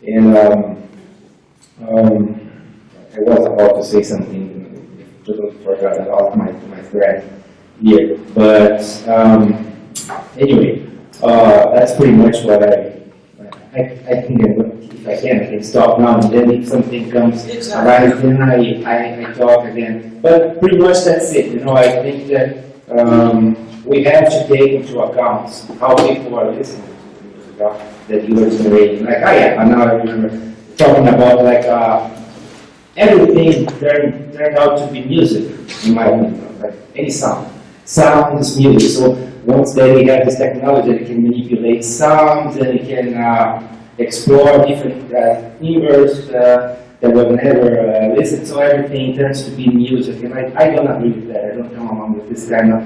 And I was about to say something, totally forgot about my thread here. But anyway, that's pretty much what I think if I can stop now, and then if something comes arise, then I talk again. But pretty much that's it. You know, I think that we have to take into account how people are listening to the music that you are generating. Like, now I remember talking about like everything turned out to be music, in my opinion, like any sound. Sound is music. So once that we have this technology that can manipulate sounds and it can explore different timbres that were never listened, so everything turns to be music. And I don't agree with that. I don't come along with this kind of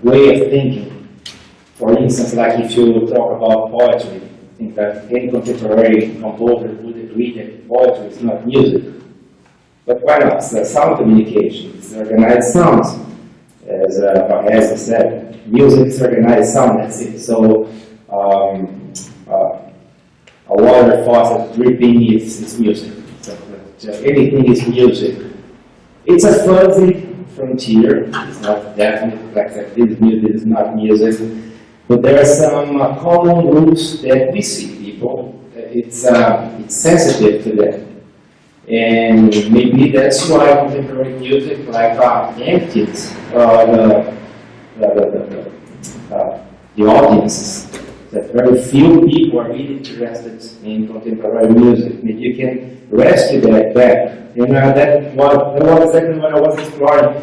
way of thinking. For instance, like if you talk about poetry, I think that any contemporary composer would agree that poetry is not music. But why not? It's sound communication. It's organized sounds. As I said, music is organized sound, that's it. So a water faucet dripping is music. So anything is music. It's a fuzzy frontier. It's not definite, like this music is not music. But there are some common rules that we see people. It's sensitive to them. And maybe that's why contemporary music like emptied the audiences. That very few people are really interested in contemporary music. Maybe you can rescue that back. You know, that was exactly what I was exploring.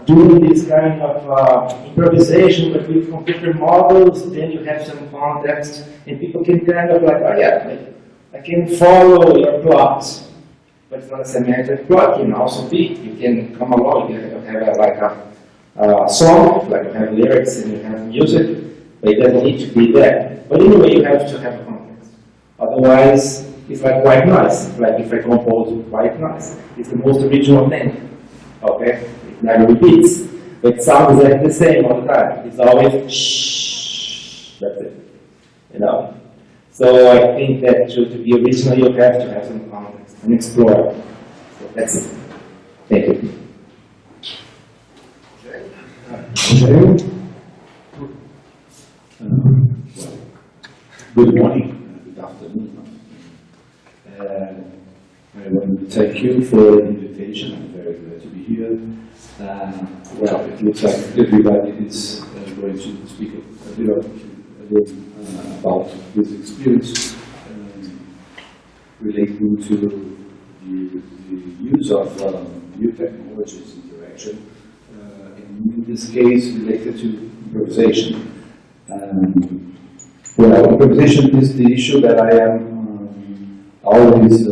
Doing this kind of improvisation, but with computer models, then you have some context, and people can kind of like, I can follow your plot, but it's not a semantic plot. You can also be. You can come along. You have like a song, like you have lyrics and you have music, but it doesn't need to be there. But anyway, you have to have a context. Otherwise, it's like white noise. Like if I compose white noise, it's the most original thing. Okay, it never repeats, but it sounds like the same all the time. It's always shh. That's it. You know. So I think that to be original, you have to have some context and explore. So that's it. Thank you. Good morning, good afternoon. I want to thank you for the invitation. I'm very glad to be here. Well, it looks like everybody is going to speak a bit about this experience relating to the use of new technologies interaction, in this case related to improvisation. Well, improvisation is the issue that I am always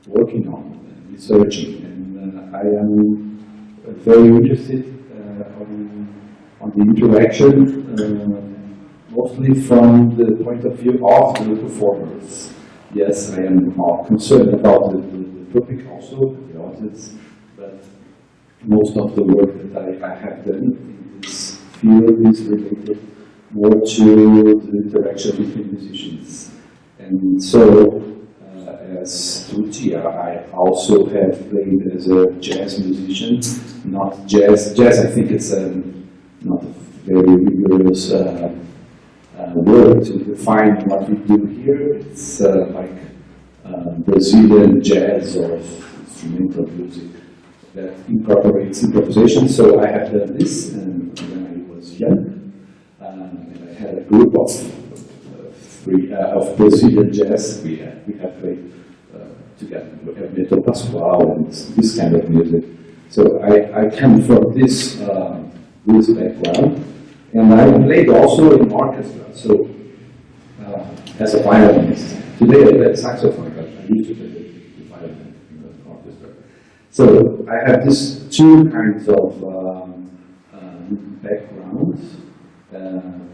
working on, researching, and I am very interested on the interaction, mostly from the point of view of the performers. Yes, I am concerned about the topic also, the audience, but most of the work that I have done in this field is related more to the interaction between musicians. And so, as Tucci, I also have played as a jazz musician, not jazz. Jazz, I think it's not a very rigorous word to define what we do here. It's like Brazilian jazz or instrumental music that incorporates improvisation. So I have done this when I was young. And I had a group of Brazilian jazz. We have played together. We have Metal Pascoal and this kind of music. So I come from this background, and I played also in orchestra. So as a violinist, today I play saxophone, but I used to play the violin in the orchestra. So I have these two kinds of backgrounds.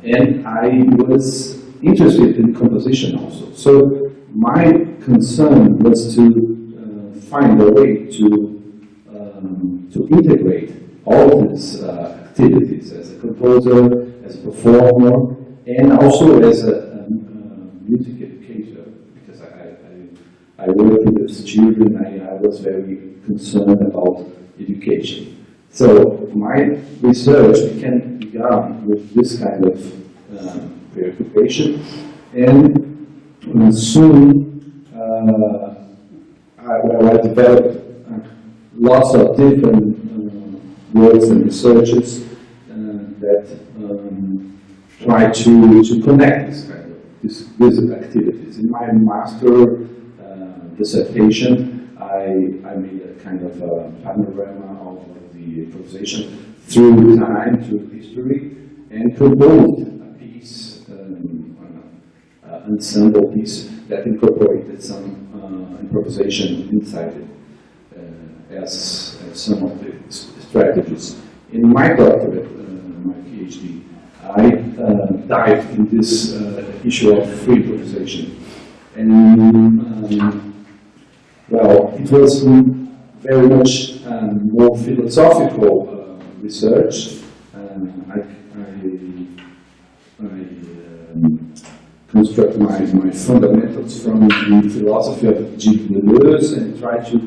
And I was interested in composition also. So my concern was to find a way to integrate all these activities as a composer, as a performer, and also as a music educator, because I work with children, I was very concerned about education. So my research began with this kind of preoccupation, and soon I developed lots of different works and researches that try to connect this kind of these activities. In my master dissertation, I made a kind of a panorama of the improvisation through time, through history, and composed a piece, an ensemble piece that incorporated some improvisation inside it as some of the strategies. In my doctorate, my PhD, I dived in this issue of free improvisation. And well, it was very much more philosophical research. I construct my fundamentals from the philosophy of Gilles Deleuze and try to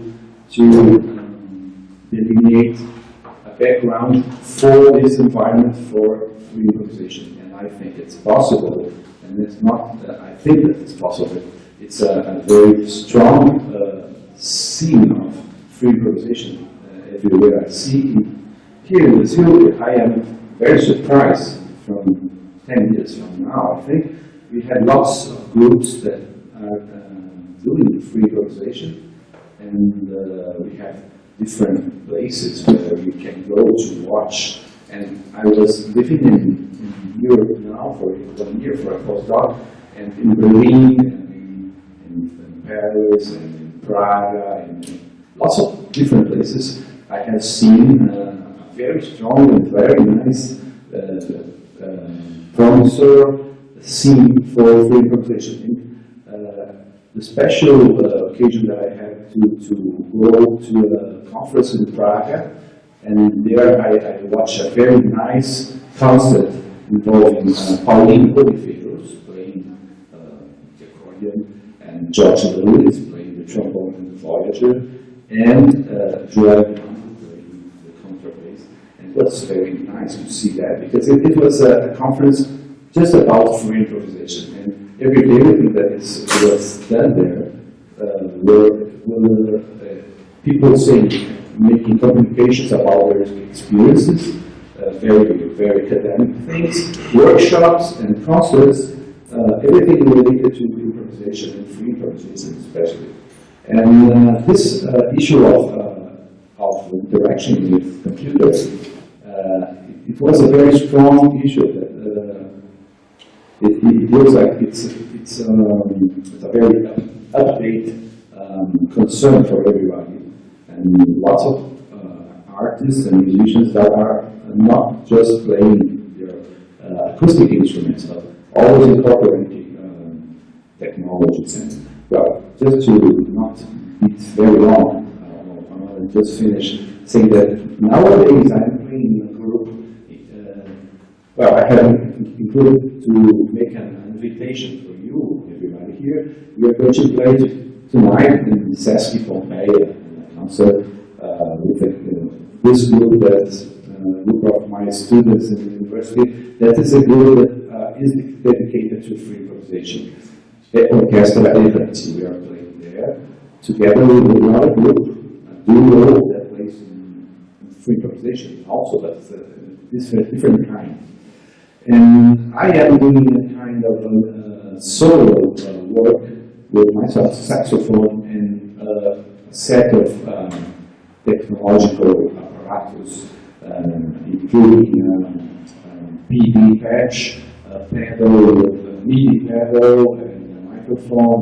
delineate a background for this environment for free improvisation. And I think it's possible, and it's not, I think that it's possible. It's a very strong scene of free improvisation everywhere I see. Here in Brazil, I am very surprised from 10 years from now, I think. We had lots of groups that are doing free improvisation, and we have different places where we can go to watch. And I was living in Europe now for 1 year for a postdoc, and in Berlin, and in Paris, and in Prague, and lots of different places. I have seen a very strong and very nice promisor scene for free improvisation. The special occasion that I had to go to a conference in Prague, and there I watched a very nice concert involving Pauline Oliveros playing the accordion, and George Lewis playing the trombone and the Voyager, and Joel playing the contrabass. And it was very nice to see that, because it was a conference just about free improvisation, and everything that was done there were people saying, making communications about their experiences, very academic things, workshops and concerts, everything related to improvisation and free improvisation especially. And this issue of interaction with computers, it was a very strong issue that it looks like it's a very update concern for everybody, and lots of artists and musicians that are not just playing their acoustic instruments, but always incorporating technologies. And well, just to not be very long, I want to just finish saying that nowadays I'm playing in a group. Well, I have included to make an invitation for you, everybody here. We are going to play tonight in Sesky Pompeia, a concert with this group, group of my students in the university. That is a group that is dedicated to free improvisation. The Orchestra Erranti, we are playing there, together with another group, a duo that plays in free improvisation, also that's a different kind. And I am doing a kind of solo work with my saxophone and a set of technological apparatus, including PD patch, pedal, MIDI pedal, and a microphone,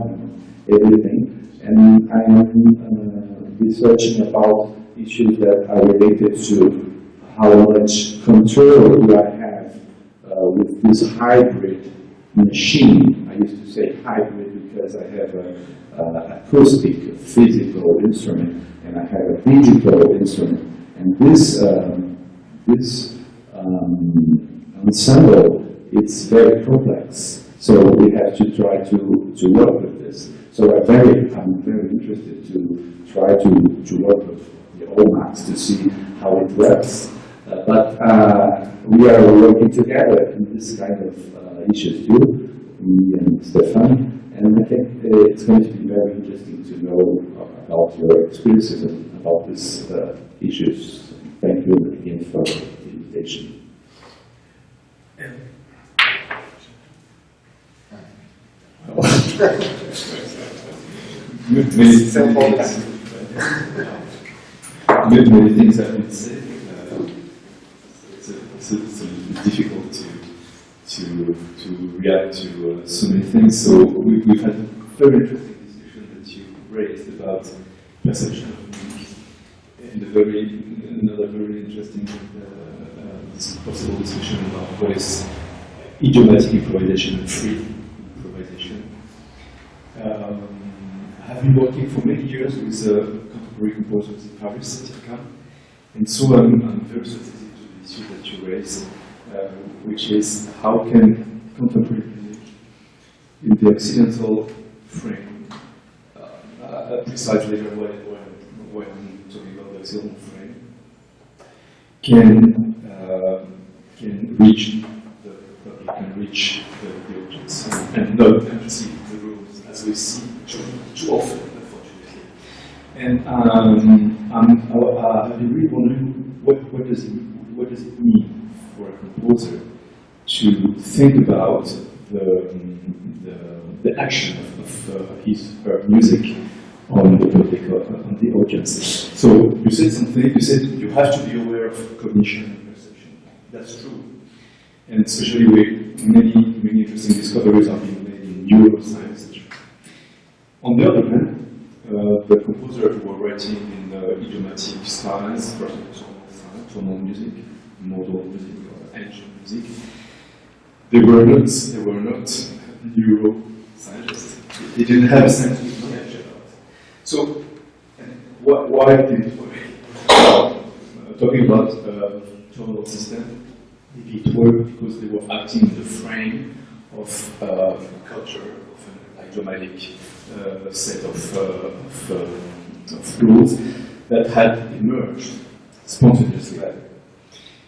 and everything. And I am researching about issues that are related to how much control do I have with this hybrid machine. I used to say hybrid because I have an acoustic, physical instrument, and I have a digital instrument. And this ensemble, it's very complex. So we have to try to work with this. So I'm very interested to try to work with the OMAX to see how it works. But we are working together in this kind of issues too, me and Stefan. And I think it's going to be very interesting to know about your experiences about these issues. Thank you again for the invitation. Many things have been said. It's a little bit difficult to react to so many things. So we've had a very interesting discussion that you raised about perception of music, and another very interesting possible discussion about what is idiomatic improvisation and free improvisation. I've been working for many years with contemporary composers in Paris, and so I'm very sensitive to the issue that you raised, which is how can contemporary music in the occidental frame, precisely why I'm talking about the occidental frame, can reach the public, can reach the audience, and not empty the rooms as we see too often, unfortunately. And I've been really wondering what does it mean for a composer to think about the action of his her music on the public, on the audience. So you said something. You said you have to be aware of cognition and perception. That's true, and especially with many interesting discoveries are being made in neuroscience. On the other hand, the composers who were writing in idiomatic styles, for example, tonal music, modal music, or ancient music, they were not neuroscientists. They didn't have scientific knowledge about it. So, why did it work? Talking about tonal system, maybe it worked because they were acting in the frame of culture, of an idiomatic set of rules that had emerged spontaneously.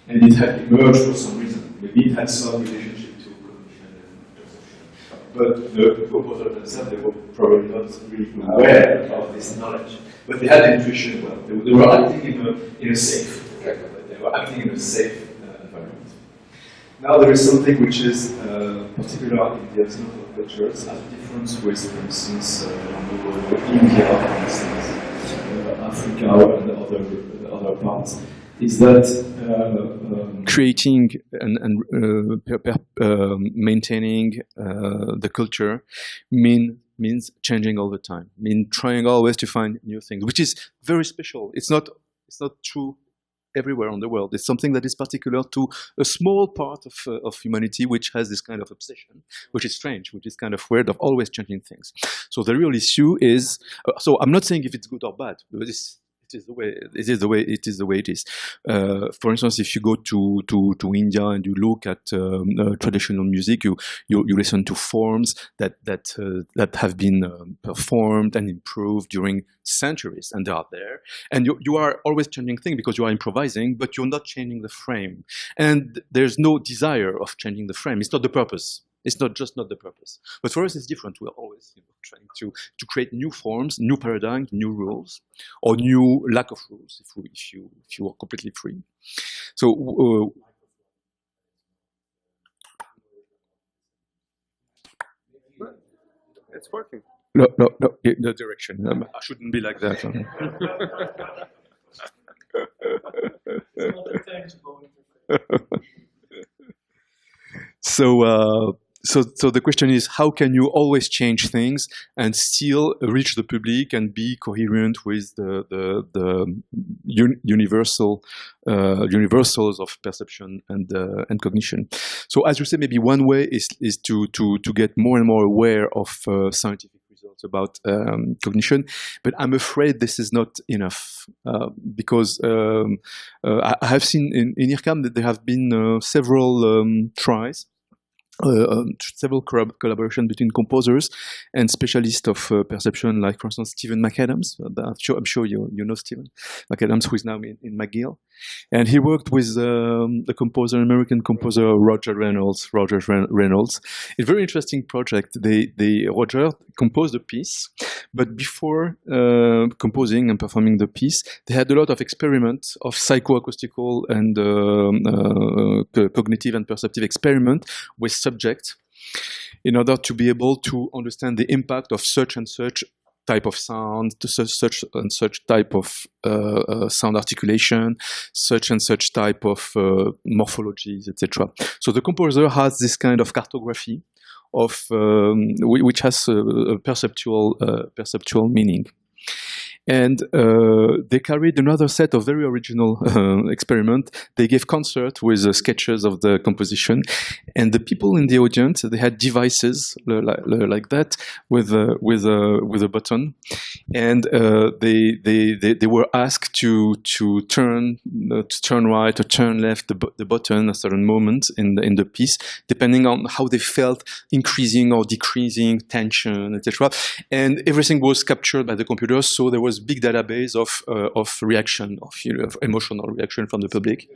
And it had emerged for some reason. Maybe it had some relationship to cognition and perception. But the composers themselves, they were probably not really aware of this knowledge. But they had intuition well. They were acting in a safe. They were acting in a safe environment. Now there is something which is particular in the occidental cultures, as a difference with, for instance, around the world, India, for instance, Africa, and other parts, is that creating and maintaining the culture means changing all the time. Mean trying always to find new things, which is very special. It's not true everywhere on the world. It's something that is particular to a small part of humanity which has this kind of obsession, which is strange, which is kind of weird, of always changing things. So the real issue is, so I'm not saying if it's good or bad, because it is the way it is. For instance, if you go to India and you look at traditional music, you listen to forms that have been performed and improved during centuries, and they are there. And you are always changing things because you are improvising, but you're not changing the frame. And there's no desire of changing the frame. It's not the purpose. It's not the purpose. But for us, it's different. We're always trying to create new forms, new paradigms, new rules, or new lack of rules if you are completely free. So it's working. No, the direction. I shouldn't be like that. So the question is, how can you always change things and still reach the public and be coherent with the universals of perception and cognition? So as you say, maybe one way is to get more and more aware of scientific results about cognition, but I'm afraid this is not enough because I have seen in IRCAM that there have been several tries several collaboration between composers and specialists of perception, like for instance Stephen McAdams. I'm sure you know Stephen McAdams, who is now in McGill, and he worked with the composer, American composer Roger Reynolds. A very interesting project. Roger composed a piece, but before composing and performing the piece, they had a lot of experiments of psychoacoustical and cognitive and perceptive experiment with subjects in order to be able to understand the impact of such and such type of sound, to such and such type of sound articulation, such and such type of morphologies, etc. So the composer has this kind of cartography of which has a perceptual meaning. And they carried another set of very original experiment. They gave concert with sketches of the composition, and the people in the audience, they had devices like that with a button, and they were asked to turn right or turn left the button at certain moments in the piece, depending on how they felt, increasing or decreasing tension, etc. And everything was captured by the computer, so there was big database of reaction, of emotional reaction from the public.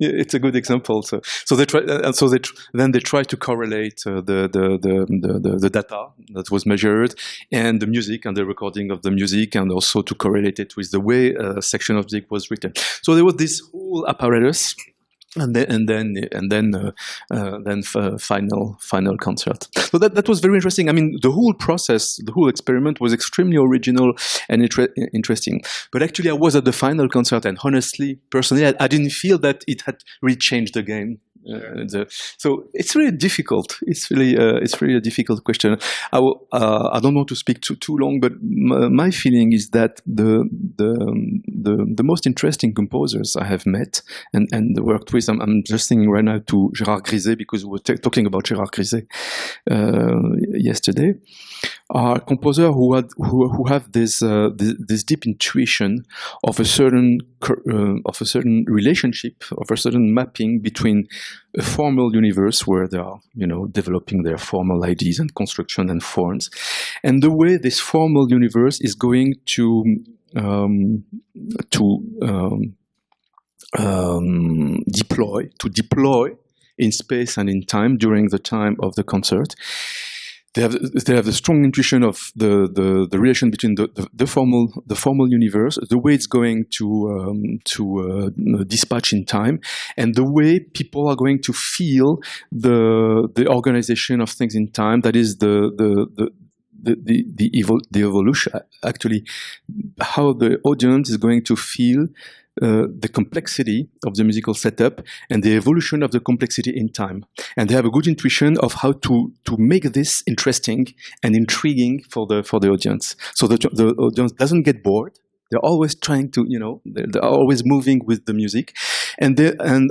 Yeah, it's a good example. So they try, and so then they try to correlate the data that was measured and the music and the recording of the music, and also to correlate it with the way a section of music was written. So there was this whole apparatus. And then final concert. So that was very interesting. I mean, the whole process, the whole experiment was extremely original and interesting. But actually, I was at the final concert, and honestly, personally, I didn't feel that it had really changed the game. So it's really difficult. It's really a difficult question. I don't want to speak too long, but my feeling is that the most interesting composers I have met and worked with. I'm just thinking right now to Gérard Griset, because we were talking about Gérard Griset yesterday. Are composers who have this deep intuition of a certain relationship, of a certain mapping between a formal universe where they are, developing their formal ideas and construction and forms, and the way this formal universe is going to deploy in space and in time during the time of the concert. They have the strong intuition of the relation between the formal universe, the way it's going to dispatch in time, and the way people are going to feel the organization of things in time. That is the evolution, actually, how the audience is going to feel the complexity of the musical setup and the evolution of the complexity in time. And they have a good intuition of how to make this interesting and intriguing for the audience. So the audience doesn't get bored. They're always trying to, they're always moving with the music. And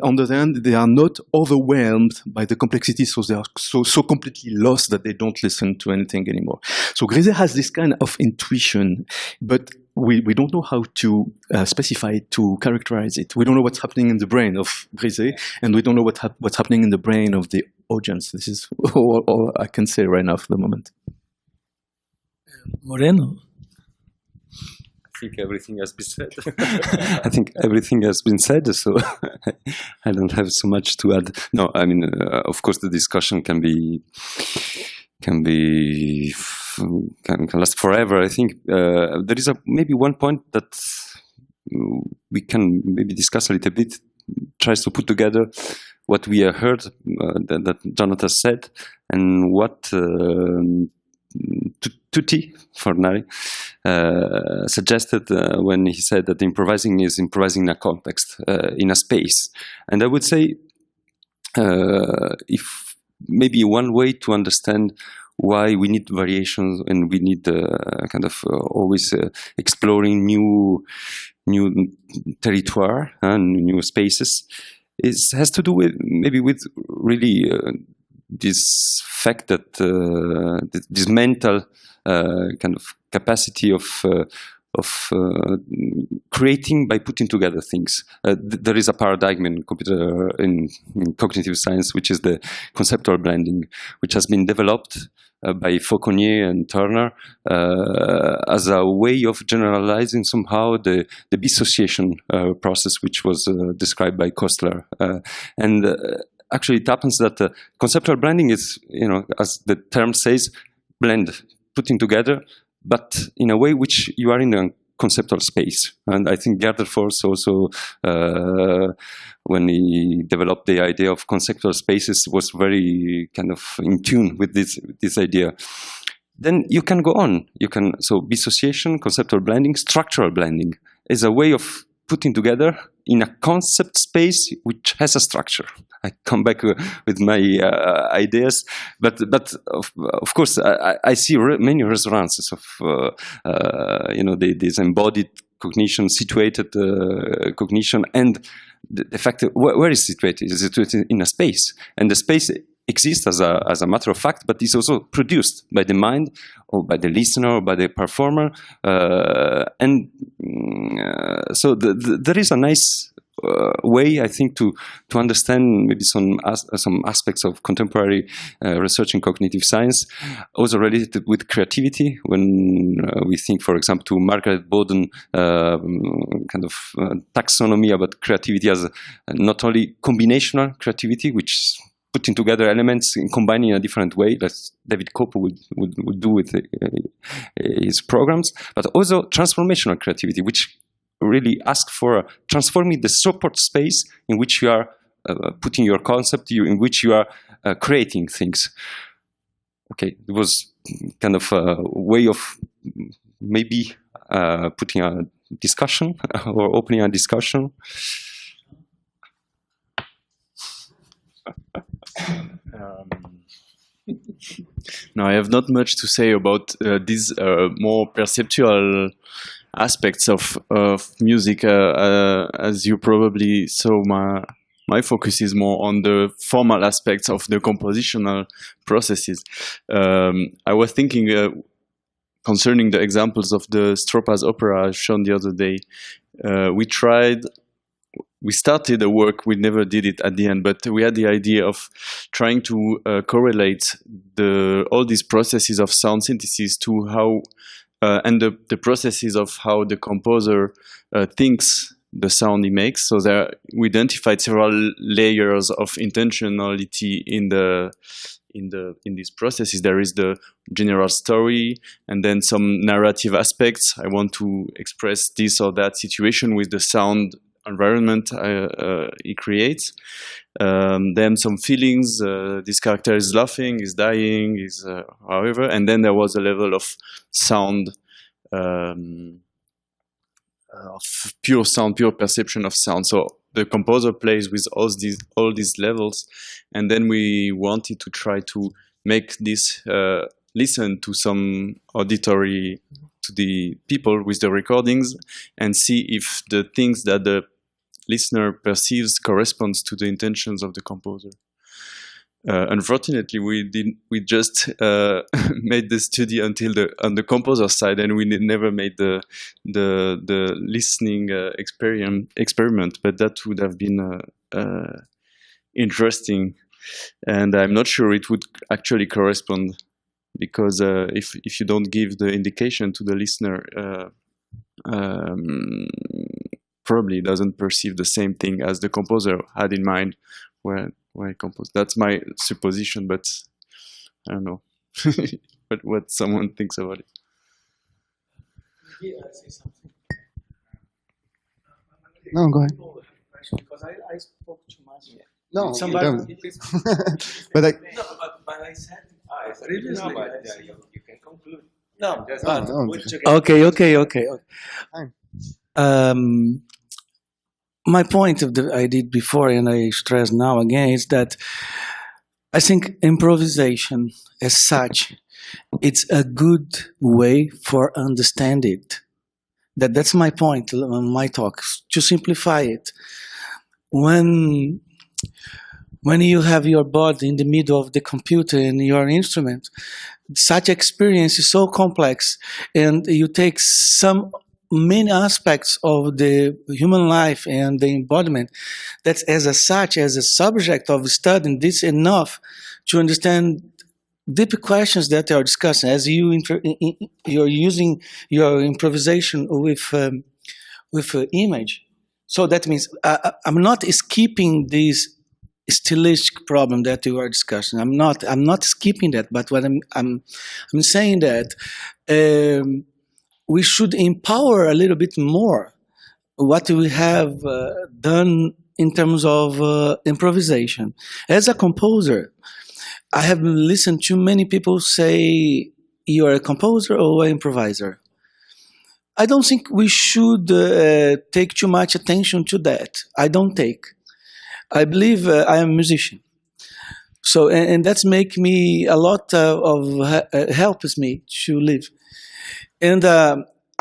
on the other hand, they are not overwhelmed by the complexity, so they are so completely lost that they don't listen to anything anymore. So Griset has this kind of intuition, but we don't know how to specify it, to characterize it. We don't know what's happening in the brain of Griset, and we don't know what's happening in the brain of the audience. This is all I can say right now for the moment. Moreno. I think everything has been said. I think everything has been said, so I don't have so much to add. No, I mean, of course, the discussion can last forever. I think there is maybe one point that we can maybe discuss a little bit. Tries to put together what we have heard that Jonathan said and what Tutti Fornari suggested when he said that improvising is improvising in a context, in a space. And I would say, if maybe one way to understand why we need variations and we need always exploring new territoire and new spaces has to do with really this fact that this mental kind of capacity of creating by putting together things. There is a paradigm in cognitive science, which is the conceptual blending, which has been developed by Fauconnier and Turner as a way of generalizing somehow the dissociation process, which was described by Kostler. Actually, it happens that conceptual blending is, as the term says, blend, putting together, but in a way which you are in a conceptual space. And I think Gelderfors also, when he developed the idea of conceptual spaces, was very kind of in tune with this idea. Then you can go on. So dissociation, conceptual blending, structural blending is a way of putting together in a concept space which has a structure. I come back with my ideas, but of course I see many resonances of this embodied cognition, situated cognition, and the fact that where is it situated? Is it situated in a space? And the space exists as a matter of fact, but is also produced by the mind or by the listener or by the performer, so there is a nice way, I think, to understand maybe some aspects of contemporary research in cognitive science, also related with creativity. When we think, for example, to Margaret Bowden kind of taxonomy about creativity as not only combinational creativity, which is putting together elements and combining in a different way, that David Cope would do with his programs, but also transformational creativity, which really asks for transforming the support space in which you are putting your concept, in which you are creating things. Okay, it was kind of a way of maybe putting a discussion or opening a discussion. No, I have not much to say about these more perceptual aspects of music. As you probably saw, my focus is more on the formal aspects of the compositional processes. I was thinking concerning the examples of the Stroppa's opera shown the other day. We started the work, we never did it at the end, but we had the idea of trying to correlate all these processes of sound synthesis to how, and the processes of how the composer thinks the sound he makes. So we identified several layers of intentionality in these processes. There is the general story, and then some narrative aspects. I want to express this or that situation with the sound environment he creates. Then some feelings, this character is laughing, is dying, is however, and then there was a level of sound, of pure sound, pure perception of sound. So the composer plays with all these levels, and then we wanted to try to make this listen to some auditory, to the people with the recordings, and see if the things that the listener perceives corresponds to the intentions of the composer. Unfortunately, we just made the study until on the composer side, and we never made the listening experiment. But that would have been interesting, and I'm not sure it would actually correspond, because if you don't give the indication to the listener, probably doesn't perceive the same thing as the composer had in mind when I composed. That's my supposition, but I don't know what someone thinks about it. Yeah, I say something. No, go ahead. Because I spoke too much. No, Somebody, don't. But I, no, but I said No, previously. but you can conclude. No, Just but no. okay. Fine. My point that I did before, and I stress now again, is that I think improvisation as such, it's a good way for understand it. That's my point, my talk, to simplify it. When you have your body in the middle of the computer and your instrument, such experience is so complex, and you take some many aspects of the human life and the embodiment that as a such, as a subject of studying this enough to understand deep questions that they are discussing as you're using your improvisation with image. So that means I'm not skipping this stylistic problem that you are discussing. I'm not skipping that, but what I'm saying that we should empower a little bit more what we have done in terms of improvisation. As a composer, I have listened to many people say you are a composer or an improviser. I don't think we should take too much attention to that. I don't take. I believe I am a musician. So, and that's make me a lot helps me to live. And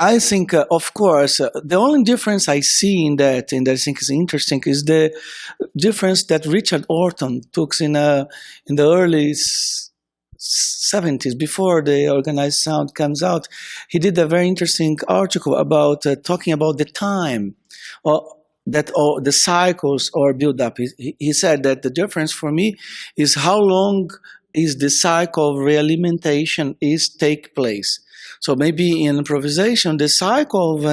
I think, of course, the only difference I see in that, and I think is interesting, is the difference that Richard Orton took in the early 70s, before the organized sound comes out. He did a very interesting article about talking about the time, or the cycles or build up. He said that the difference for me is how long is the cycle of realimentation is take place. So maybe in improvisation, the cycle of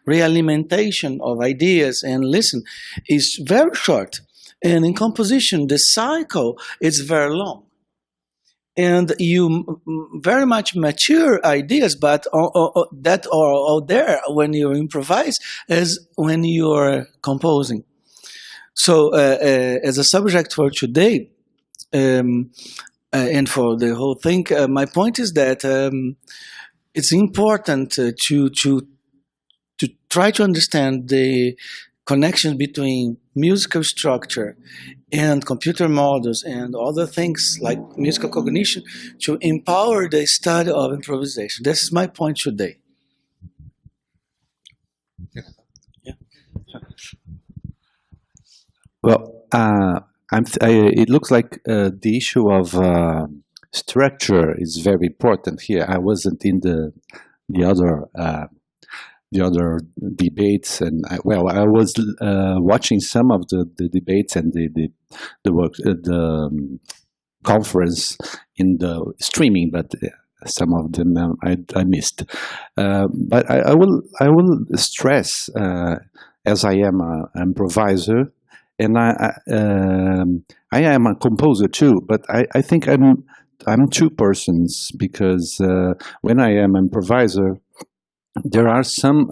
realimentation of ideas and listen is very short. And in composition, the cycle is very long. And you very much mature ideas, but that are out there when you improvise as when you're composing. So as a subject for today, and for the whole thing, my point is that it's important to try to understand the connection between musical structure and computer models and other things like musical cognition to empower the study of improvisation. This is my point today. Yeah. Well, it looks like the issue of structure is very important here. I wasn't in the other debates, and I was watching some of the debates and the conference in the streaming, but some of them I missed. But I will stress, as I am an improviser, and I am a composer too, but I think I'm two persons, because when I am improviser, there are some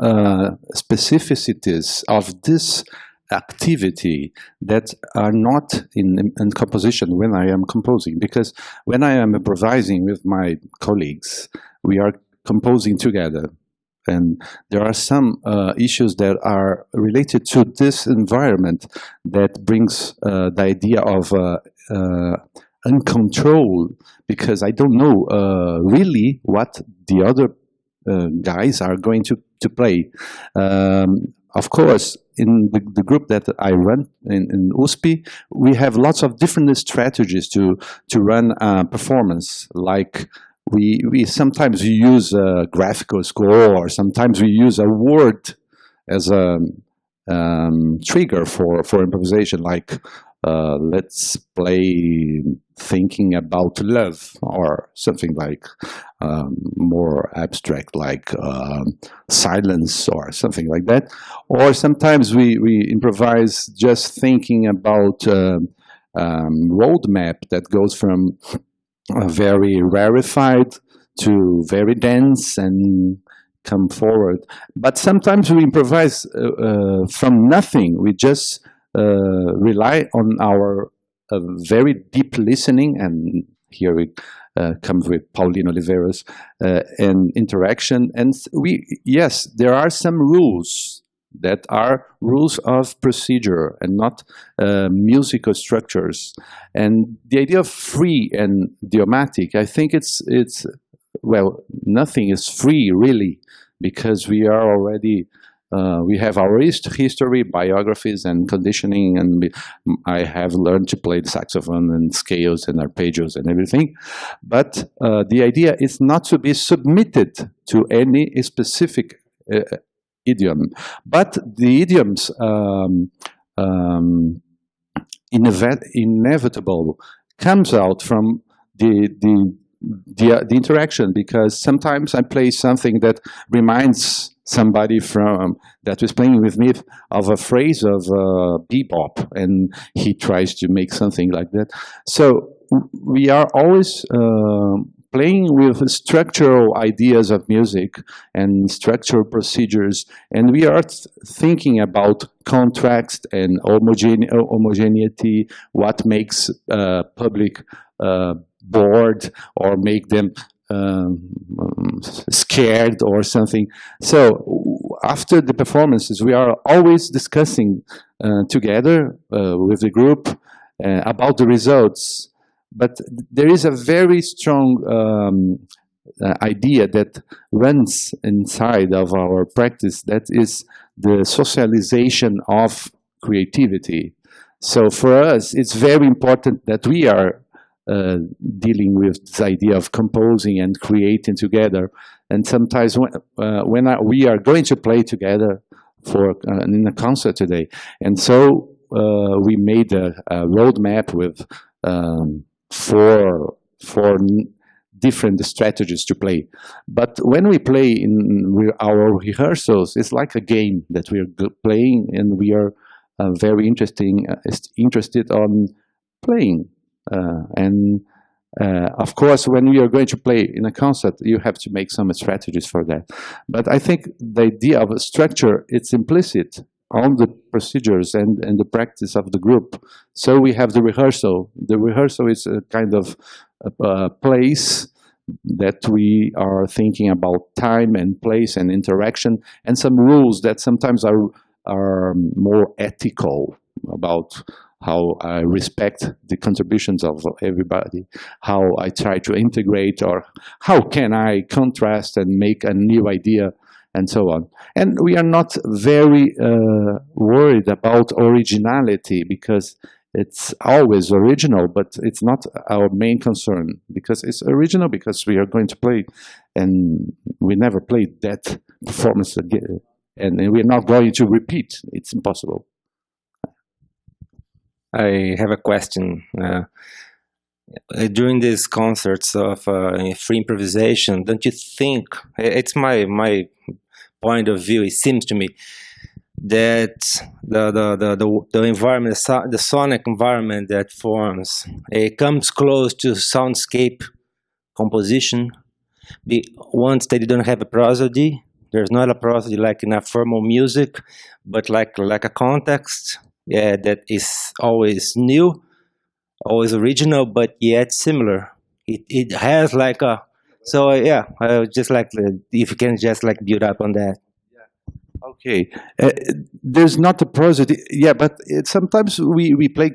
specificities of this activity that are not in composition when I am composing. Because when I am improvising with my colleagues, we are composing together. And there are some issues that are related to this environment that brings the idea of uncontrolled, because I don't know really what the other guys are going to play. Of course, in the group that I run in USP, we have lots of different strategies to run a performance. Like we sometimes use a graphical score, or sometimes we use a word as a trigger for improvisation. Like let's play thinking about love, or something like more abstract, like silence, or something like that. Or sometimes we improvise just thinking about roadmap that goes from very rarefied to very dense and come forward. But sometimes we improvise from nothing. We just rely on our very deep listening, and here we comes with Pauline Oliveira's and interaction. And yes, there are some rules that are rules of procedure and not musical structures. And the idea of free and idiomatic, I think it's well, nothing is free really, because we are already we have our history, biographies, and conditioning, and I have learned to play the saxophone and scales and arpeggios and everything. But the idea is not to be submitted to any specific idiom. But the idioms inevitable comes out from the interaction, because sometimes I play something that reminds somebody from that was playing with me of a phrase of bebop, and he tries to make something like that. So we are always playing with structural ideas of music and structural procedures, and we are thinking about contrast and homogeneity, what makes public bored or make them scared or something. So after the performances, we are always discussing together with the group about the results. But there is a very strong idea that runs inside of our practice, that is the socialization of creativity. So for us, it's very important that we are dealing with this idea of composing and creating together. And sometimes when we are going to play together for in a concert today, and so we made a roadmap with four different strategies to play. But when we play in our rehearsals, it's like a game that we are playing, and we are very interested on playing. Of course, when we are going to play in a concert, you have to make some strategies for that. But I think the idea of a structure, it's implicit on the procedures and the practice of the group. So we have the rehearsal. The rehearsal is a kind of place that we are thinking about time and place and interaction, and some rules that sometimes are more ethical about how I respect the contributions of everybody, how I try to integrate, or how can I contrast and make a new idea, and so on. And we are not very worried about originality, because it's always original, but it's not our main concern, because it's original because we are going to play, and we never played that performance again, and we're not going to repeat. It's impossible. I have a question. During these concerts of free improvisation, don't you think, it's my point of view, it seems to me, that the environment, the sonic environment that forms, it comes close to soundscape composition. Once they don't have a prosody, there's not a prosody like in a formal music, but like a context, yeah, that is always new, always original, but yet similar. It has like a, so yeah, I would just like if you can just like build up on that. Okay, there's not a prosody, yeah, but sometimes we play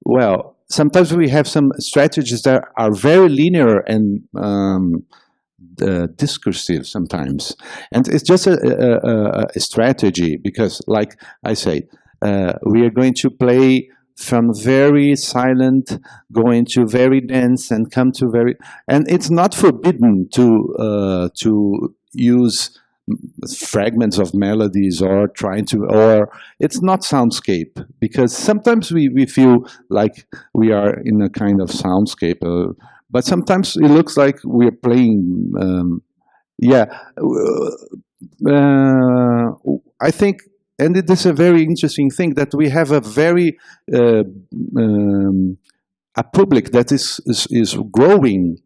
well, sometimes we have some strategies that are very linear and discursive sometimes, and it's just a strategy, because like I say, we are going to play from very silent, going to very dense, and come to very, and it's not forbidden to use fragments of melodies or it's not soundscape, because sometimes we feel like we are in a kind of soundscape, but sometimes it looks like we're playing, I think, and it is a very interesting thing that we have a very a public that is growing.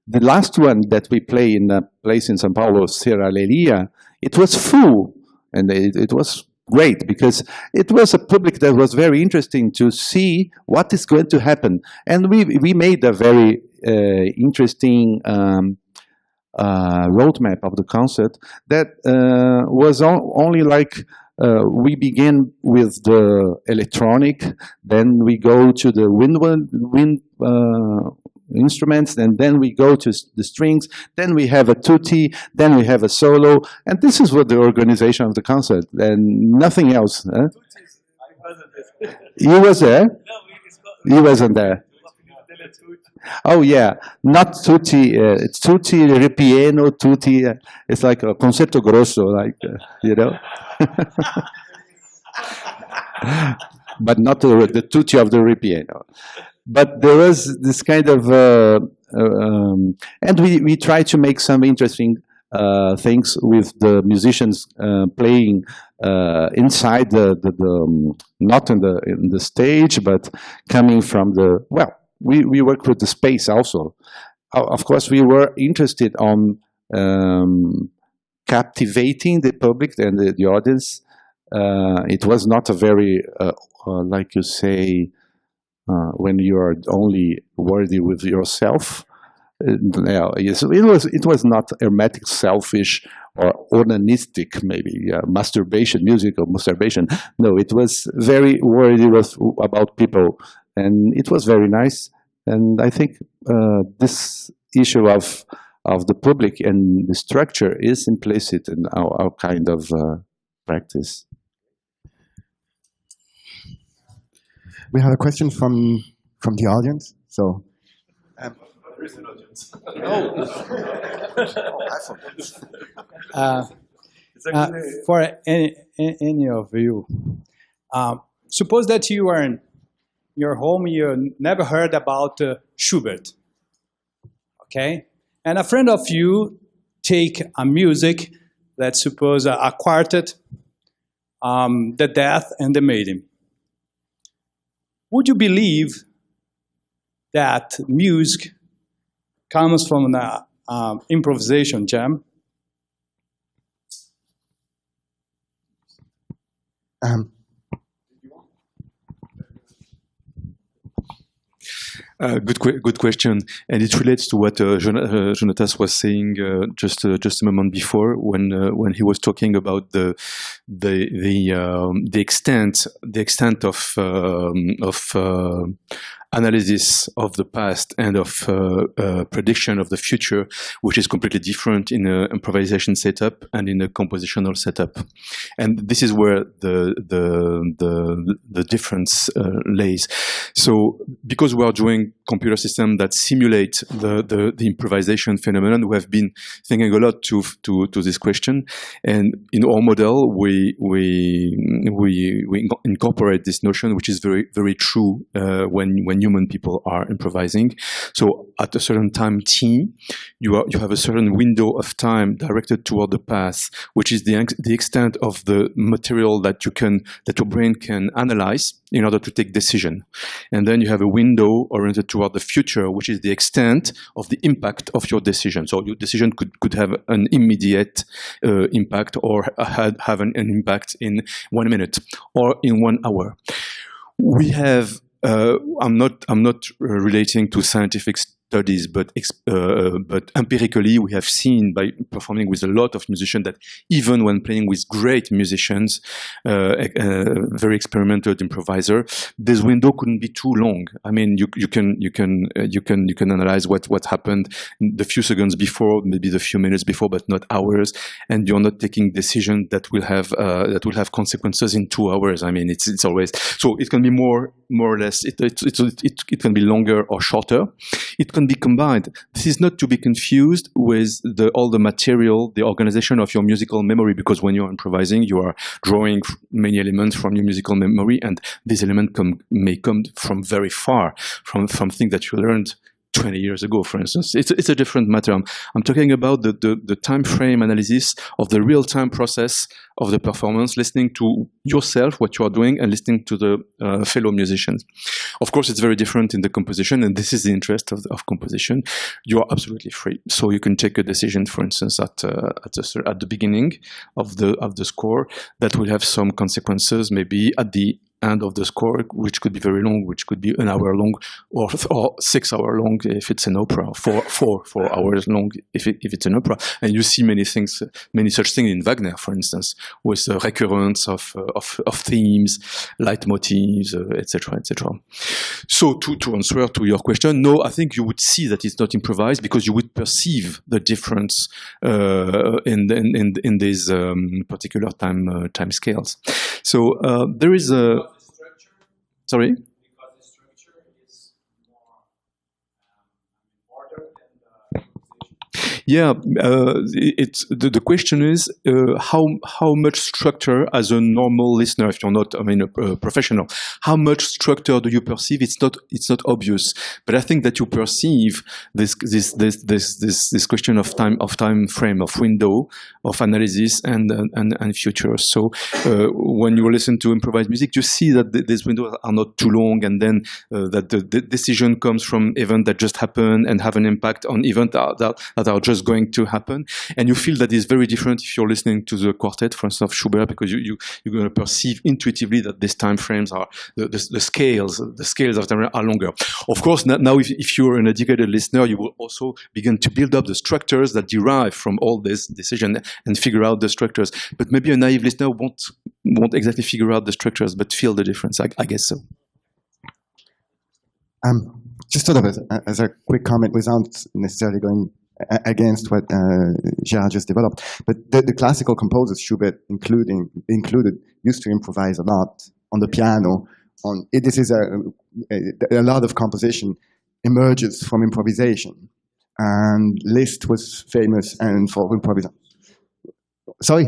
The last one that we play in a place in São Paulo, Serralheria, it was full, and it was great, because it was a public that was very interesting to see what is going to happen. And we made a very interesting roadmap of the concert that was only like, we begin with the electronic, then we go to the wind instruments, and then we go to the strings, then we have a tutti, then we have a solo, and this is what the organization of the concert, and nothing else. Huh? You was there? You wasn't there. Oh yeah, not tutti. It's tutti ripieno, tutti. It's like a concerto grosso, like you know. But not the tutti of the ripieno. But there was this kind of, and we try to make some interesting things with the musicians playing inside not in the stage, but coming from the, well, we work with the space also. Of course, we were interested on captivating the public and the audience. It was not a very, like you say, when you are only worthy with yourself. Yes, it was not hermetic, selfish, or onanistic, maybe masturbation, music or masturbation. No, it was very worthy about people, and it was very nice. And I think this issue of the public and the structure is implicit in our kind of practice. We have a question from the audience. So, for any of you, suppose that you are in your home, you never heard about Schubert, okay? And a friend of you take a music, let's suppose a quartet, the Death and the Maiden. Would you believe that music comes from an improvisation jam? Good question, and it relates to what Jonatas was saying just a moment before, when he was talking about the extent of analysis of the past and of prediction of the future, which is completely different in an improvisation setup and in a compositional setup. And this is where the difference lays. So because we are doing computer systems that simulate the improvisation phenomenon, we have been thinking a lot to this question. And in our model, we incorporate this notion, which is very, very true when human people are improvising. So at a certain time t, you have a certain window of time directed toward the past, which is the extent of the material that your brain can analyze in order to take decision. And then you have a window oriented toward the future, which is the extent of the impact of your decision. So your decision could have an immediate impact, or have an impact in 1 minute or in 1 hour. We have I'm not relating to scientific studies, but empirically we have seen by performing with a lot of musicians that even when playing with great musicians, very experimental improviser, this window couldn't be too long. I mean, you can analyze what happened the few seconds before, maybe the few minutes before, but not hours, and you're not taking decisions that will have consequences in 2 hours. I mean, it's always so. It can be more or less. It can be longer or shorter. It can be combined. This is not to be confused with all the material, the organization of your musical memory, because when you're improvising, you are drawing many elements from your musical memory, and these elements may come from very far, from things that you learned 20 years ago, for instance. It's a different matter. I'm talking about the time frame analysis of the real-time process of the performance, listening to yourself, what you are doing, and listening to the fellow musicians. Of course, it's very different in the composition, and this is the interest of composition. You are absolutely free. So you can take a decision, for instance, at the beginning of the score that will have some consequences, maybe at the end of the score, which could be very long, which could be 1 hour long, or 6 hours long if it's an opera, 4 hours long if it's an opera. And you see many such things in Wagner, for instance, with recurrence of themes, leitmotifs, etc., etc. So to answer to your question, no, I think you would see that it's not improvised because you would perceive the difference in these particular time scales. So there is a. Sorry? Because the structure is more Yeah, the question is how much structure as a normal listener, if you're not, I mean, a professional, how much structure do you perceive? It's not obvious, but I think that you perceive this question of time frame, of window, of analysis and future. So when you listen to improvised music, you see that these windows are not too long, and then that the decision comes from events that just happen and have an impact on events that are just going to happen. And you feel that it's very different if you're listening to the quartet, for instance, of Schubert, because you're going to perceive intuitively that these time frames are the scales of time are longer. Of course, now if you're an educated listener, you will also begin to build up the structures that derive from all this decision and figure out the structures. But maybe a naive listener won't exactly figure out the structures, but feel the difference. I guess so. Just sort of as a quick comment, without necessarily going against what Gérard just developed, but the classical composers, Schubert included, used to improvise a lot on the piano. This is a lot of composition emerges from improvisation, and Liszt was famous and for improvisation. Sorry,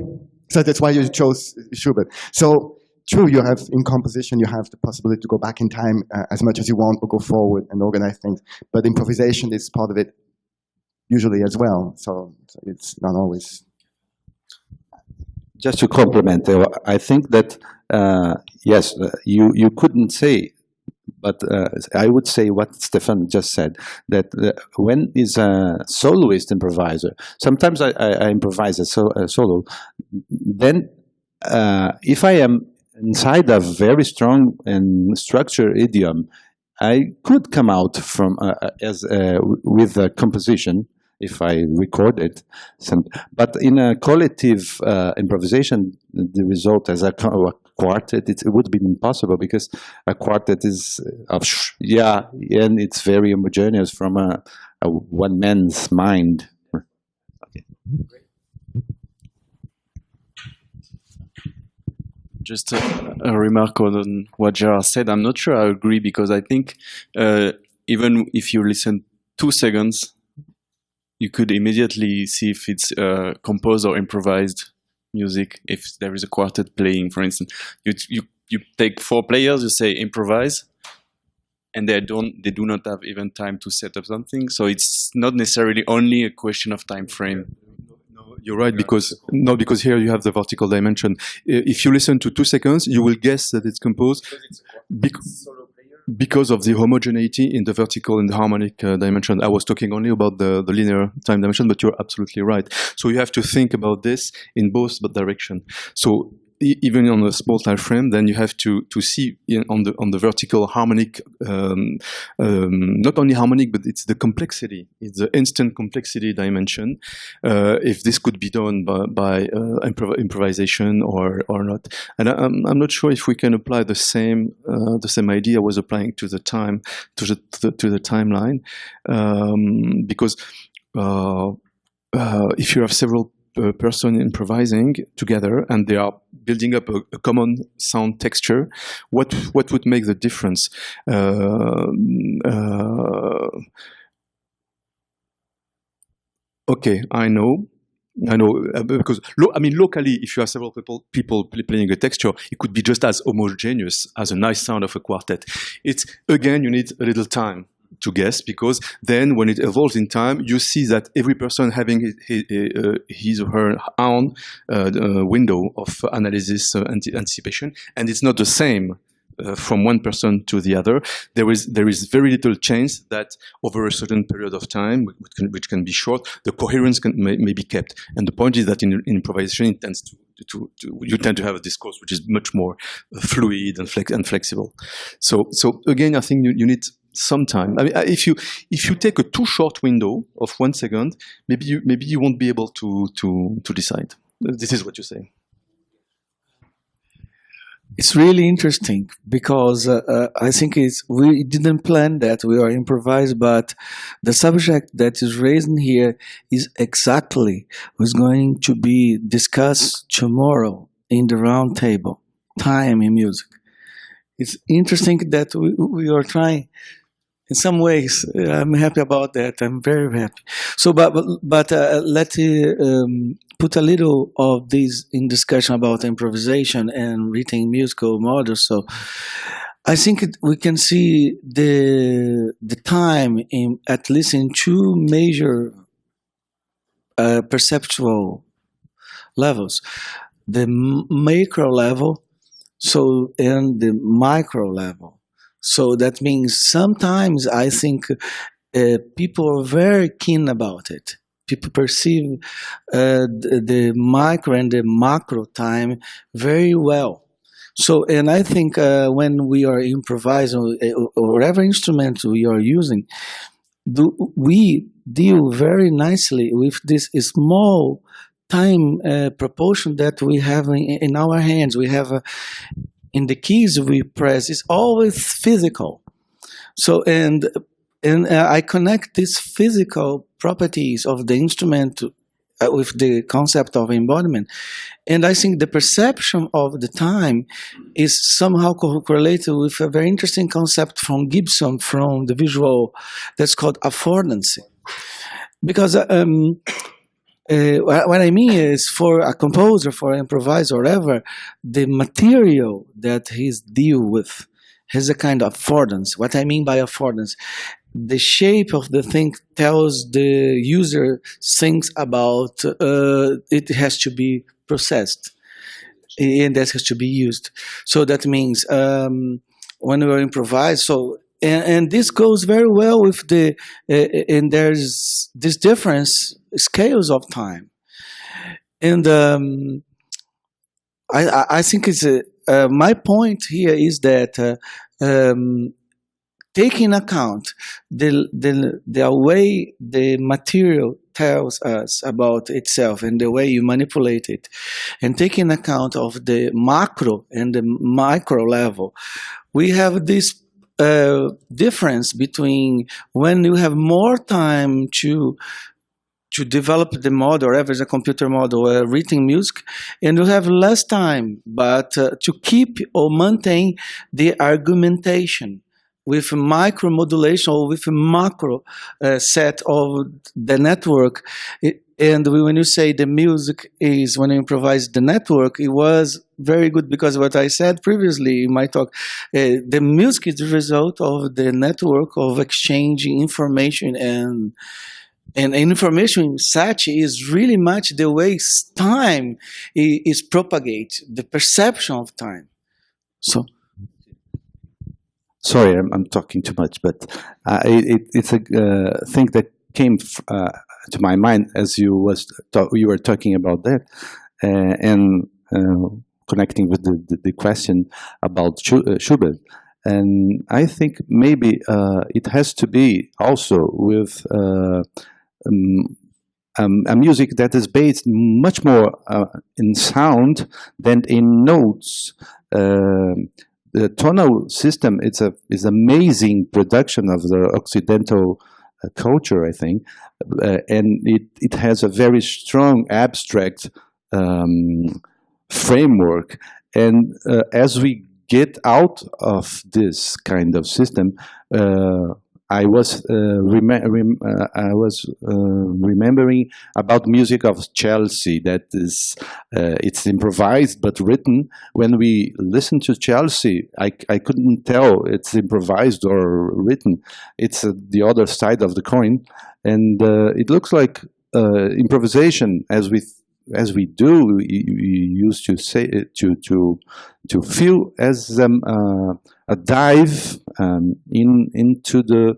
so that's why you chose Schubert. So. True, you have in composition, you have the possibility to go back in time as much as you want, or go forward and organize things. But improvisation is part of it, usually as well. So it's not always. Just to complement, I think that yes, you couldn't say, but I would say what Stefan just said, that when is a soloist improviser, sometimes I improvise a solo, then if I am inside a very strong and structured idiom, I could come out from with a composition if I record it. But in a collective improvisation, the result as a quartet, it would be impossible, because a quartet is and it's very homogeneous from a one man's mind. Okay. Just a remark on what Gérard said. I'm not sure I agree, because I think even if you listen 2 seconds, you could immediately see if it's composed or improvised music. If there is a quartet playing, for instance, you take 4 players, you say improvise, and they do not have even time to set up something. So it's not necessarily only a question of time frame. You're right, because here you have the vertical dimension. If you listen to 2 seconds, you will guess that it's composed because of the homogeneity in the vertical and the harmonic dimension. I was talking only about the linear time dimension, but you're absolutely right. So you have to think about this in both directions. So even on a small time frame, then you have to see on the vertical harmonic, not only harmonic, but it's the complexity, it's the instant complexity dimension. If this could be done by improvisation or not, and I'm not sure if we can apply the same idea I was applying to the time to the timeline, because if you have several person improvising together and they are building up a common sound texture, what would make the difference? Okay, I know, because locally, if you have several people playing a texture, it could be just as homogeneous as a nice sound of a quartet. It's, again, you need a little time to guess, because then when it evolves in time, you see that every person having his or her own window of analysis, anticipation, and it's not the same from one person to the other. There is very little chance that over a certain period of time, which can be short, the coherence may be kept. And the point is that in improvisation, it tends you tend to have a discourse which is much more fluid and flexible. So again, I think you need some time. I mean, if you take a too short window of 1 second, maybe you won't be able to decide. This is what you say. It's really interesting, because I think we didn't plan that, we are improvised, but the subject that is raised here is exactly what's going to be discussed tomorrow in the round table, time in music. It's interesting that we are trying in some ways, I'm happy about that. I'm very happy. So, but let's put a little of this in discussion about improvisation and written musical models. So, I think we can see the time in at least in two major perceptual levels: the macro level, so and the micro level. So that means sometimes I think people are very keen about it. People perceive the micro and the macro time very well. So, and I think when we are improvising, or whatever instrument we are using, we deal very nicely with this small time proportion that we have in our hands. We have in the keys we press. It's always physical. So, and I connect these physical properties of the instrument with the concept of embodiment. And I think the perception of the time is somehow correlated with a very interesting concept from Gibson, from the visual, that's called affordancy. Because what I mean is, for a composer, for an improviser, or whatever, the material that he's deal with has a kind of affordance. What I mean by affordance, the shape of the thing tells the user things about it has to be processed, and that has to be used. So that means when we improvise, so and this goes very well with the and there's this difference scales of time, and I think it's my point here is that taking account the way the material tells us about itself and the way you manipulate it, and taking account of the macro and the micro level, we have this difference between when you have more time to develop the model, whatever is a computer model, written music, and you have less time, but to keep or maintain the argumentation with micro modulation or with a macro set of the network. And when you say the music is, when you improvise the network, it was very good because what I said previously in my talk, the music is the result of the network of exchanging information, and information such is really much the way time is propagated, the perception of time. So. Sorry, I'm talking too much, but it's a thing that came to my mind as you were talking about that, and connecting with the question about Schubert. And I think maybe it has to be also with a music that is based much more in sound than in notes. The tonal system is amazing production of the Occidental culture, I think, and it has a very strong abstract framework. And as we get out of this kind of system, I was remembering about music of Chelsea that is it's improvised but written. When we listen to Chelsea, I couldn't tell it's improvised or written. It's the other side of the coin, and it looks like improvisation as we do. We used to say to feel as a dive into the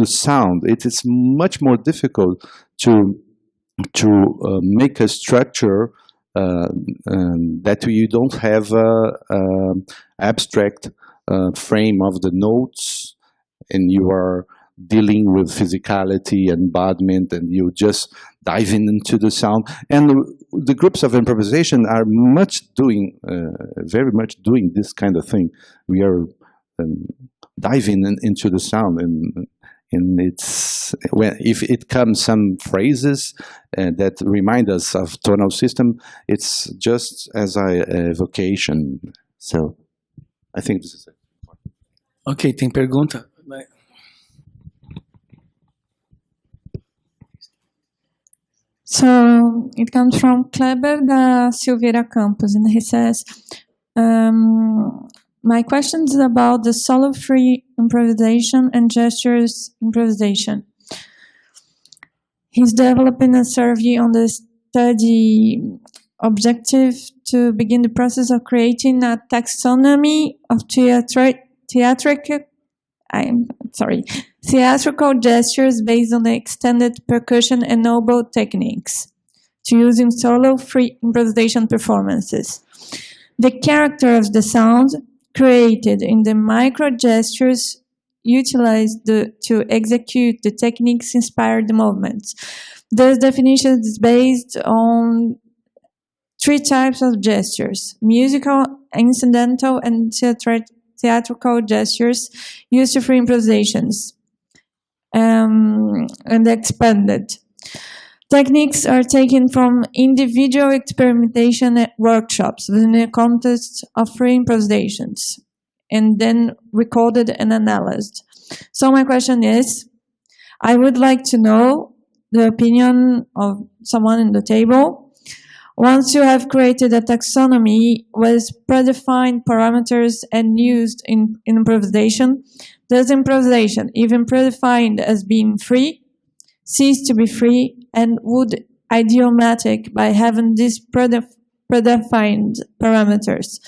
sound. It is much more difficult to make a structure that you don't have a abstract frame of the notes, and you are dealing with physicality and embodiment, and you just diving into the sound. And the groups of improvisation are very much doing this kind of thing. We are diving into the sound, and it's if it comes some phrases that remind us of tonal system, it's just as a evocation. So I think this is it. Ok, tem pergunta? So it comes from Kleber da Silveira Campos, and he says, my question is about the solo-free improvisation and gestures improvisation. He's developing a survey on the study objective to begin the process of creating a taxonomy of theatrical gestures based on the extended percussion and oboe techniques to use in solo-free improvisation performances. The character of the sound created in the micro gestures utilized to execute the techniques inspired the movements. This definition is based on 3 types of gestures: musical, incidental, and theatrical gestures used for improvisations, and expanded. Techniques are taken from individual experimentation at workshops within the context of free improvisations, and then recorded and analyzed. So my question is, I would like to know the opinion of someone in the table. Once you have created a taxonomy with predefined parameters and used in improvisation, does improvisation, even predefined as being free, cease to be free, and would idiomatic by having these predefined parameters?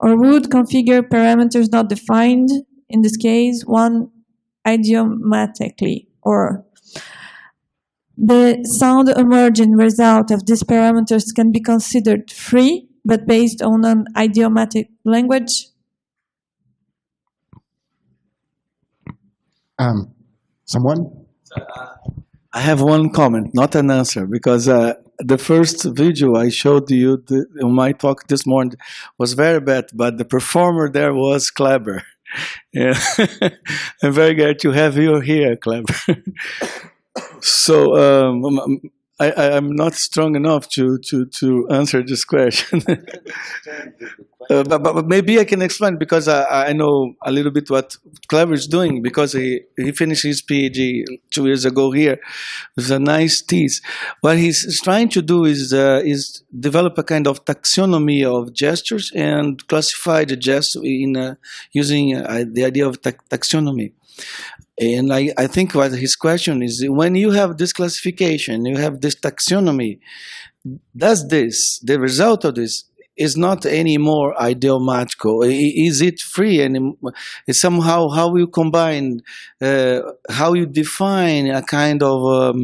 Or would configure parameters not defined, in this case, one idiomatically? Or the sound emerging result of these parameters can be considered free, but based on an idiomatic language? Someone? I have one comment, not an answer, because the first video I showed you in my talk this morning was very bad, but the performer there was Kleber. Yeah. I'm very glad to have you here, Kleber. So I'm not strong enough to answer this question. But maybe I can explain, because I know a little bit what Kleber is doing, because he finished his PhD 2 years ago here with a nice thesis. What he's trying to do is develop a kind of taxonomy of gestures and classify the gestures in using the idea of taxonomy. And I think what his question is, when you have this classification, you have this taxonomy, the result of this is not any more ideomatical? Is it free? And it's somehow how you combine, how you define a kind of,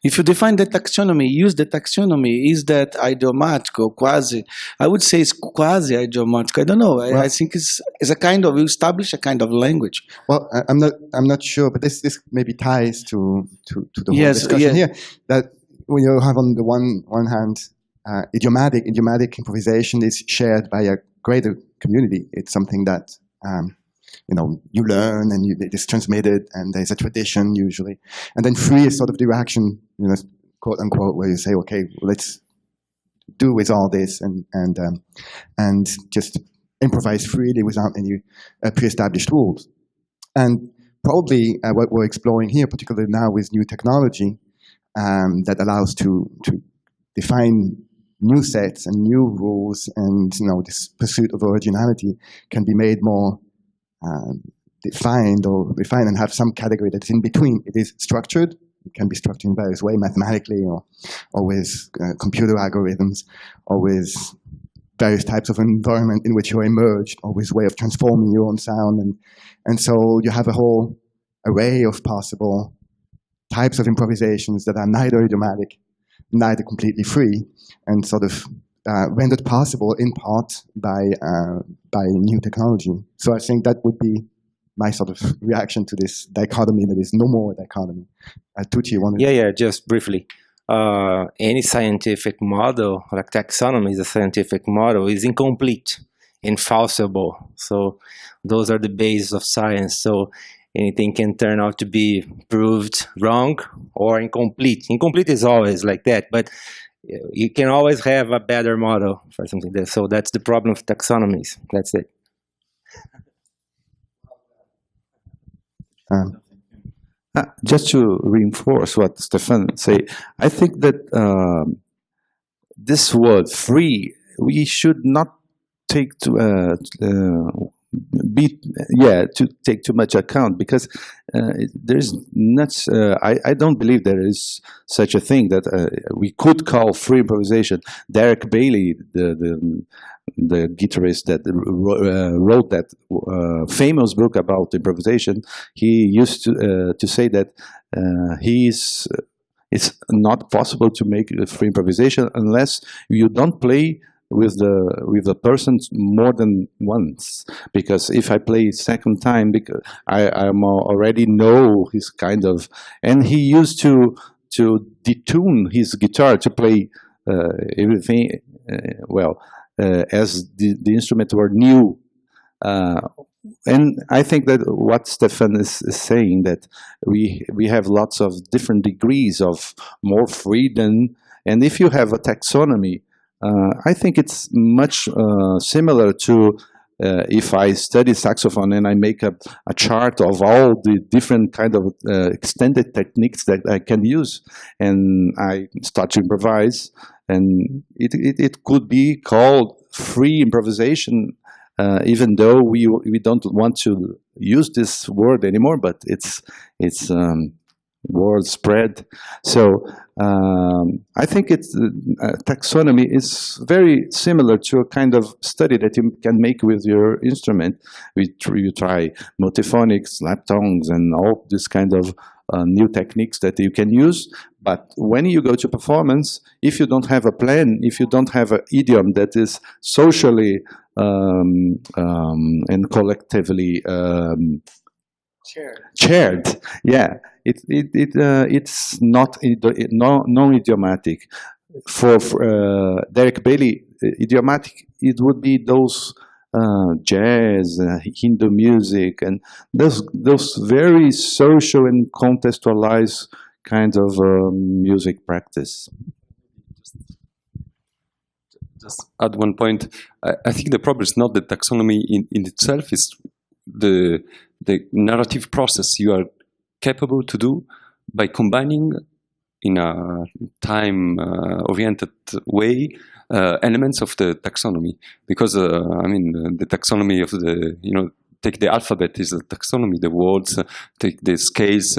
if you define the taxonomy, use the taxonomy, is that ideomatical, quasi? I would say it's quasi ideomatical. I don't know. I think it's a kind of, you establish a kind of language. Well, I'm not sure, but this maybe ties to the whole discussion here. That when you have on the one hand, idiomatic improvisation is shared by a greater community. It's something that you learn and it is transmitted, and there's a tradition usually. And then free is sort of the reaction, quote unquote, where you say, okay, let's do with all this and just improvise freely without any pre-established rules. And probably what we're exploring here, particularly now with new technology that allows to define new sets and new rules, and this pursuit of originality can be made more defined or refined and have some category that's in between. It is structured. It can be structured in various ways, mathematically or with computer algorithms, or with various types of environment in which you're immersed, or with way of transforming your own sound. And so you have a whole array of possible types of improvisations that are neither idiomatic, neither completely free, and sort of rendered possible in part by new technology. So I think that would be my sort of reaction to this dichotomy that is no more a dichotomy. Tucci, you want to? Yeah, just briefly. Any scientific model, like taxonomy is a scientific model, is incomplete, infalsible. So those are the bases of science. So anything can turn out to be proved wrong or incomplete. Incomplete is always like that, but you can always have a better model for something like that. So that's the problem of taxonomies. That's it. just to reinforce what Stefan say, I think that this word free, we should not take to take too much account, because there's not. I don't believe there is such a thing that we could call free improvisation. Derek Bailey, the guitarist that wrote that famous book about improvisation, he used to say that it's not possible to make a free improvisation unless you don't play with the person more than once. Because if I play second time, because I'm already know his kind of, and he used to detune his guitar to play everything as the instrument were new. And I think that what Stefan is saying, that we have lots of different degrees of more freedom, and if you have a taxonomy, I think it's much similar to if I study saxophone and I make a chart of all the different kind of extended techniques that I can use, and I start to improvise, and it could be called free improvisation, even though we don't want to use this word anymore, but it's word spread. So I think it's taxonomy is very similar to a kind of study that you can make with your instrument. You try multiphonics, lap tones, and all this kind of new techniques that you can use. But when you go to performance, if you don't have a plan, if you don't have an idiom that is socially and collectively shared, yeah, it's not non-idiomatic. For Derek Bailey, idiomatic, it would be those jazz, Hindu music, and those very social and contextualized kinds of music practice. Just add one point. I think the problem is not the taxonomy in itself, it's the narrative process you are capable to do by combining in a time-oriented way elements of the taxonomy. Because, I mean, the taxonomy of the, take the alphabet is a taxonomy, the words, take the scales,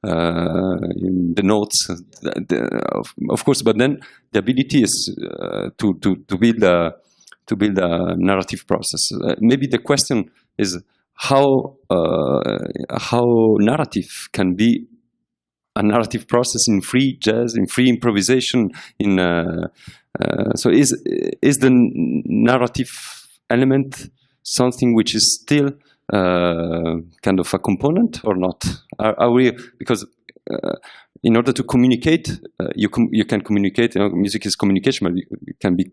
the notes, of course, but then the ability is to build a narrative process. Maybe the question is how narrative can be a narrative process in free jazz, in free improvisation. So is the narrative element something which is still kind of a component or not? Are we, because in order to communicate, you can communicate. Music is communication, but it can be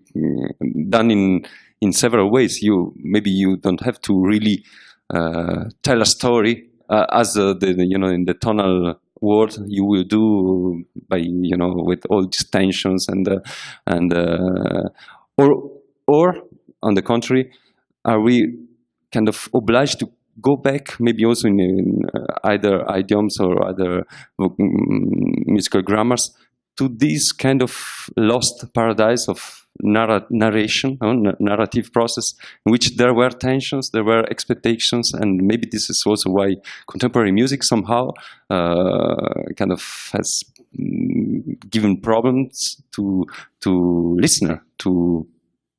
done in several ways. Maybe you don't have to really tell a story as in the tonal world you will do by with all these tensions or on the contrary, are we kind of obliged to go back, maybe also in either idioms or other musical grammars, to this kind of lost paradise of narration, narrative process, in which there were tensions, there were expectations, and maybe this is also why contemporary music somehow kind of has given problems to listener to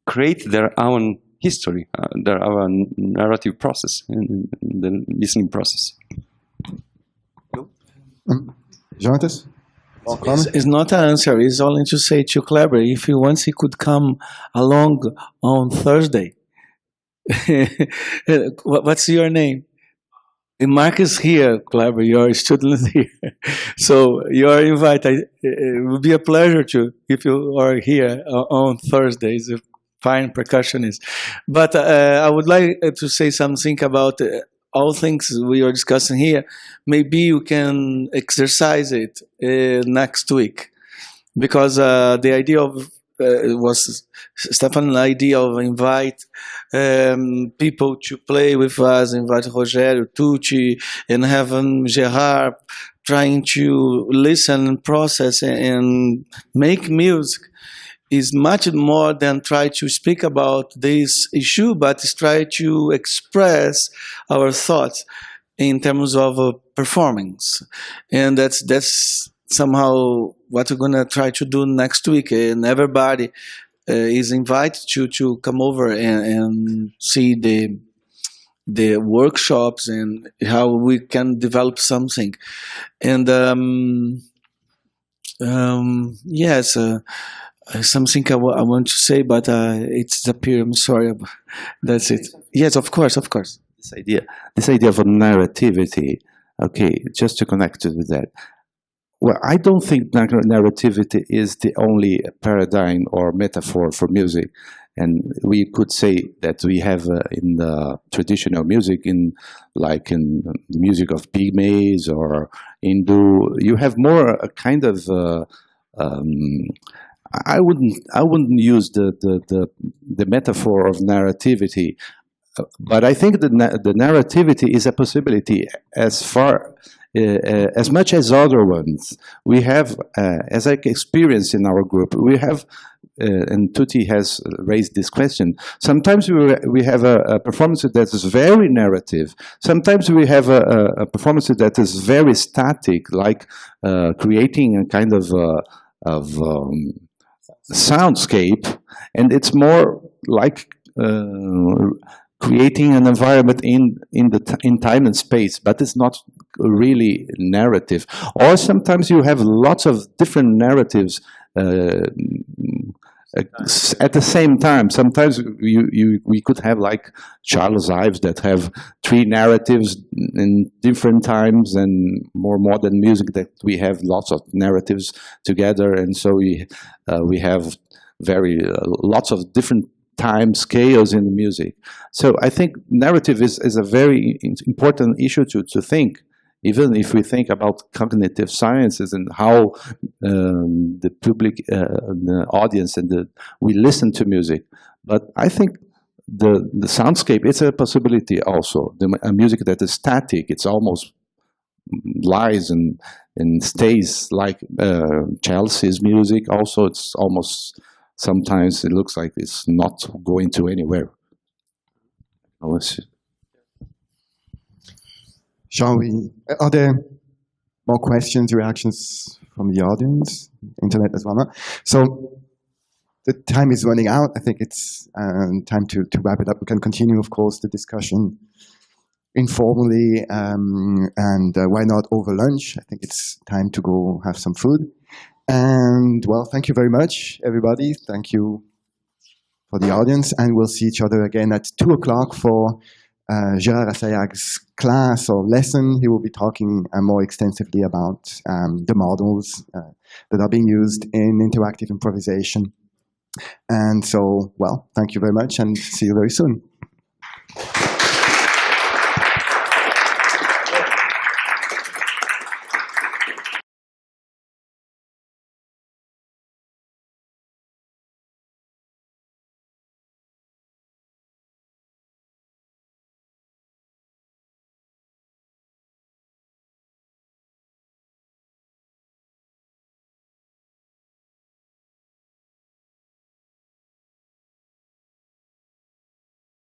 create their own history, their own narrative process, in the listening process. Jonathan? It's not an answer. It's only to say to Kleber, if he wants, he could come along on Thursday. What's your name? Mark is here, Kleber. You're a student here. So you are invited. It would be a pleasure if you are here on Thursday. He's a fine percussionist. But I would like to say something about all things we are discussing here. Maybe you can exercise it next week, because the idea of was Stefan's idea of invite people to play with us, invite Rogério, Tucci, and have Gerard trying to listen and process and make music is much more than try to speak about this issue, but is try to express our thoughts in terms of performance. And that's somehow what we're going to try to do next week. And everybody is invited to come over and see the workshops and how we can develop something. And yes, something I want to say, but it's disappeared. I'm sorry. That's it. Yes, of course. This idea of a narrativity. Okay, just to connect with that. Well, I don't think narrativity is the only paradigm or metaphor for music. And we could say that we have in the traditional music, in the music of Pygmies or Hindu, you have more a kind of I wouldn't use the metaphor of narrativity, but I think the narrativity is a possibility as much as other ones. We have, as I experienced in our group, we have, and Tutti has raised this question, sometimes we have a performance that is very narrative. Sometimes we have a performance that is very static, like creating a kind of soundscape, and it's more like creating an environment in time and space, but it's not really narrative. Or sometimes you have lots of different narratives at the same time. Sometimes we could have like Charles Ives that have 3 narratives in different times, and more modern music that we have lots of narratives together, and so we have lots of different time scales in music. So I think narrative is a very important issue to think. Even if we think about cognitive sciences and how the public, the audience, and we listen to music, but I think the soundscape is a possibility also. A music that is static, it's almost lies and stays, like Chelsea's music. Also, it's almost sometimes it looks like it's not going to anywhere. Shall we? Are there more questions, reactions from the audience, internet as well? No? So the time is running out. I think it's time to wrap it up. We can continue, of course, the discussion informally, and why not over lunch? I think it's time to go have some food. And well, thank you very much, everybody. Thank you for the audience, and we'll see each other again at 2 o'clock for Gérard Assayag's class or lesson. He will be talking more extensively about the models that are being used in interactive improvisation. And so, well, thank you very much and see you very soon.